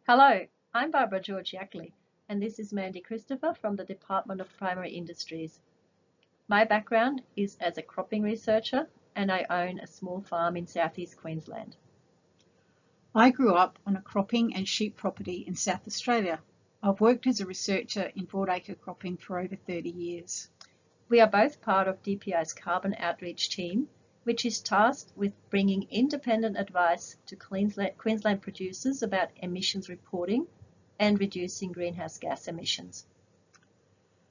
Hello, I'm Barbara Georgiacli, and this is Mandy Christopher from the Department of Primary Industries. My background is as a cropping researcher, and I own a small farm in southeast Queensland. I grew up on a cropping and sheep property in South Australia. I've worked as a researcher in broadacre cropping for over 30 years. We are both part of DPI's Carbon Outreach team, which is tasked with bringing independent advice to Queensland producers about emissions reporting and reducing greenhouse gas emissions.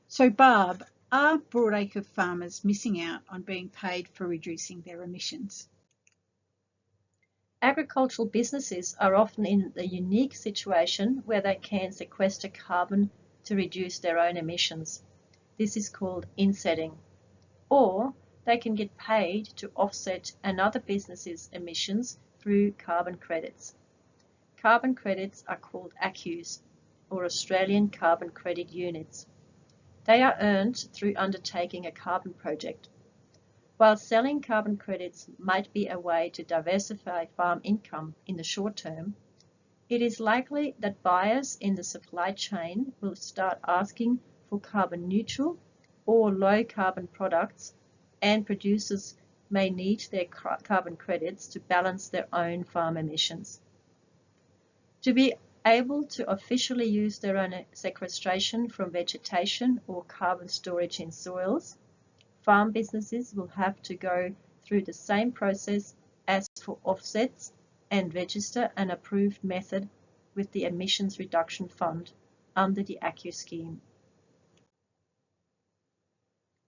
So Barb, are broadacre farmers missing out on being paid for reducing their emissions? Agricultural businesses are often in the unique situation where they can sequester carbon to reduce their own emissions. This is called insetting. Or they can get paid to offset another business's emissions through carbon credits. Carbon credits are called ACCUs, or Australian Carbon Credit Units. They are earned through undertaking a carbon project. While selling carbon credits might be a way to diversify farm income in the short term, it is likely that buyers in the supply chain will start asking for carbon neutral or low carbon products, and producers may need their carbon credits to balance their own farm emissions. To be able to officially use their own sequestration from vegetation or carbon storage in soils, farm businesses will have to go through the same process as for offsets and register an approved method with the Emissions Reduction Fund under the ACCU scheme.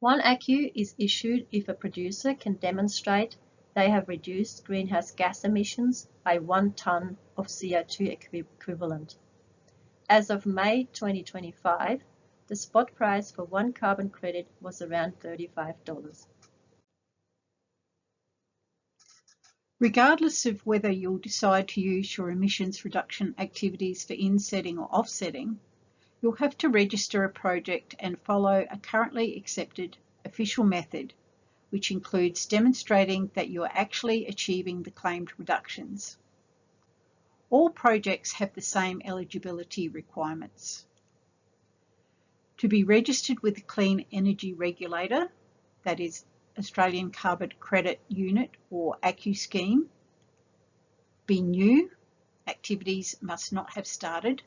One ACCU is issued if a producer can demonstrate they have reduced greenhouse gas emissions by 1 tonne of CO2 equivalent. As of May 2025, the spot price for one carbon credit was around $35. Regardless of whether you'll decide to use your emissions reduction activities for insetting or offsetting, you'll have to register a project and follow a currently accepted official method, which includes demonstrating that you are actually achieving the claimed reductions. All projects have the same eligibility requirements. To be registered with the Clean Energy Regulator, that is Australian Carbon Credit Unit or ACCU scheme, be new, activities must not have started,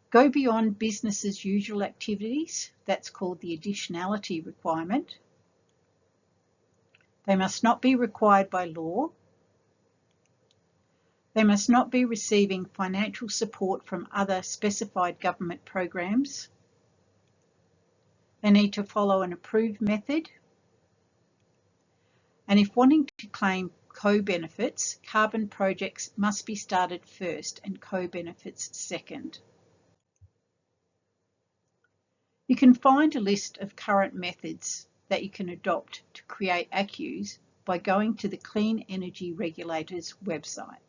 go beyond business as usual activities, that's called the additionality requirement. They must not be required by law. They must not be receiving financial support from other specified government programs. They need to follow an approved method. And if wanting to claim co-benefits, carbon projects must be started first and co-benefits second. You can find a list of current methods that you can adopt to create ACCUs by going to the Clean Energy Regulator's website.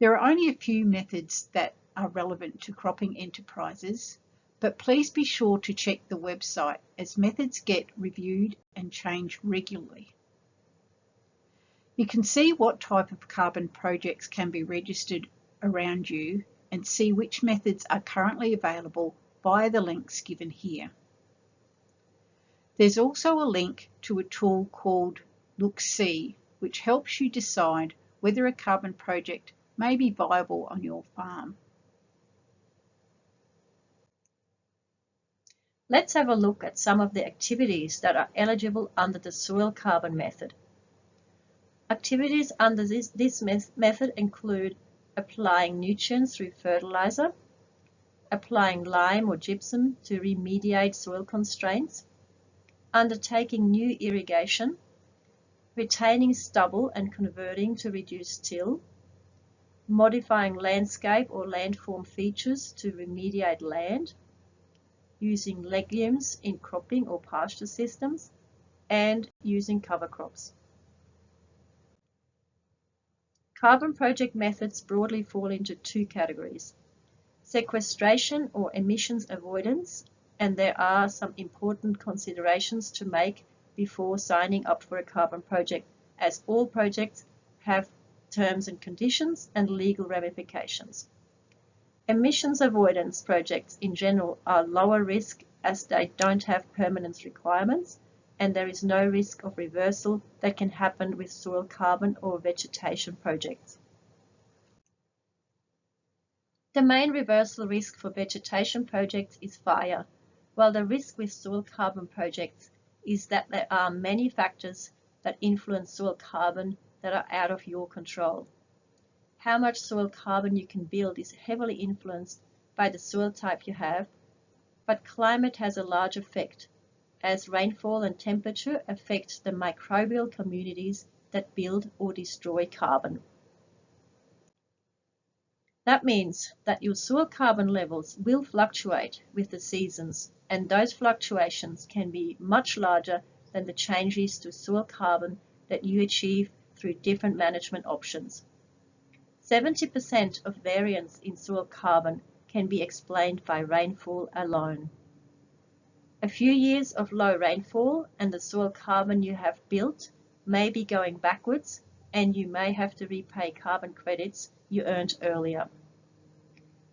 There are only a few methods that are relevant to cropping enterprises, but please be sure to check the website as methods get reviewed and change regularly. You can see what type of carbon projects can be registered around you and see which methods are currently available via the links given here. There's also a link to a tool called Look See, which helps you decide whether a carbon project may be viable on your farm. Let's have a look at some of the activities that are eligible under the soil carbon method. Activities under this method include applying nutrients through fertilizer, applying lime or gypsum to remediate soil constraints, undertaking new irrigation, retaining stubble and converting to reduce till, modifying landscape or landform features to remediate land, using legumes in cropping or pasture systems, and using cover crops. Carbon project methods broadly fall into two categories: sequestration or emissions avoidance, and there are some important considerations to make before signing up for a carbon project, as all projects have terms and conditions, and legal ramifications. Emissions avoidance projects in general are lower risk as they don't have permanence requirements, and there is no risk of reversal that can happen with soil carbon or vegetation projects. The main reversal risk for vegetation projects is fire, while the risk with soil carbon projects is that there are many factors that influence soil carbon that are out of your control. How much soil carbon you can build is heavily influenced by the soil type you have, but climate has a large effect, as rainfall and temperature affect the microbial communities that build or destroy carbon. That means that your soil carbon levels will fluctuate with the seasons, and those fluctuations can be much larger than the changes to soil carbon that you achieve through different management options. 70% of variance in soil carbon can be explained by rainfall alone. A few years of low rainfall and the soil carbon you have built may be going backwards, and you may have to repay carbon credits you earned earlier.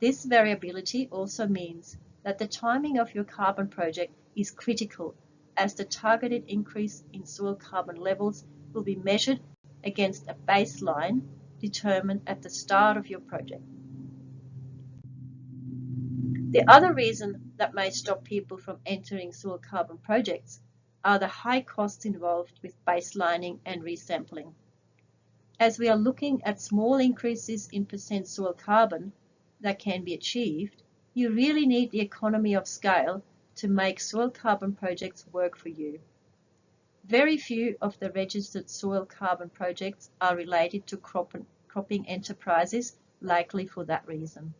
This variability also means that the timing of your carbon project is critical, as the targeted increase in soil carbon levels will be measured against a baseline determined at the start of your project. The other reason that may stop people from entering soil carbon projects are the high costs involved with baselining and resampling. As we are looking at small increases in percent soil carbon that can be achieved, you really need the economy of scale to make soil carbon projects work for you. Very few of the registered soil carbon projects are related to cropping enterprises, likely for that reason.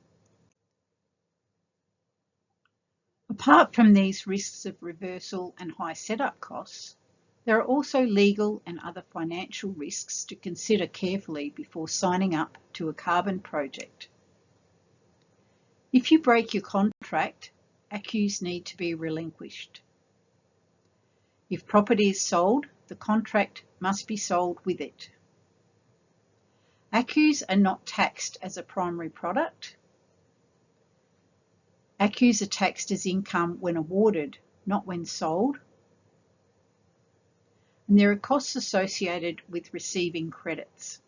Apart from these risks of reversal and high setup costs, there are also legal and other financial risks to consider carefully before signing up to a carbon project. If you break your contract, accus need to be relinquished. If property is sold, the contract must be sold with it. Accus are not taxed as a primary product. Accus are taxed as income when awarded, not when sold. And there are costs associated with receiving credits.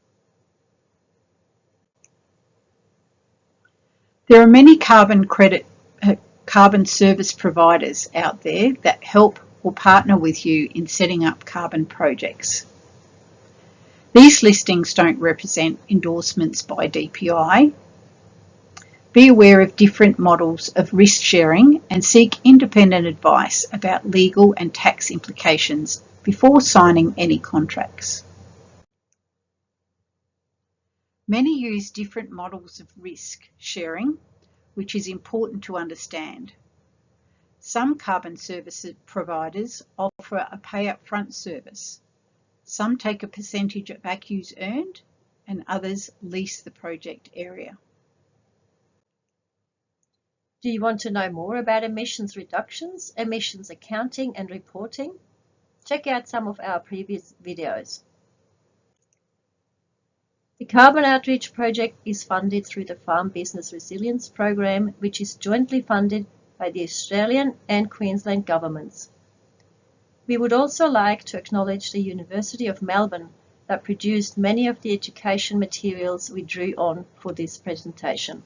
There are many carbon service providers out there that help or partner with you in setting up carbon projects. These listings don't represent endorsements by DPI. Be aware of different models of risk sharing and seek independent advice about legal and tax implications before signing any contracts. Many use different models of risk sharing, which is important to understand. Some carbon service providers offer a pay-up-front service. Some take a percentage of accus earned, and others lease the project area. Do you want to know more about emissions reductions, emissions accounting and reporting? Check out some of our previous videos. The Carbon Outreach Project is funded through the Farm Business Resilience Program, which is jointly funded by the Australian and Queensland governments. We would also like to acknowledge the University of Melbourne that produced many of the education materials we drew on for this presentation.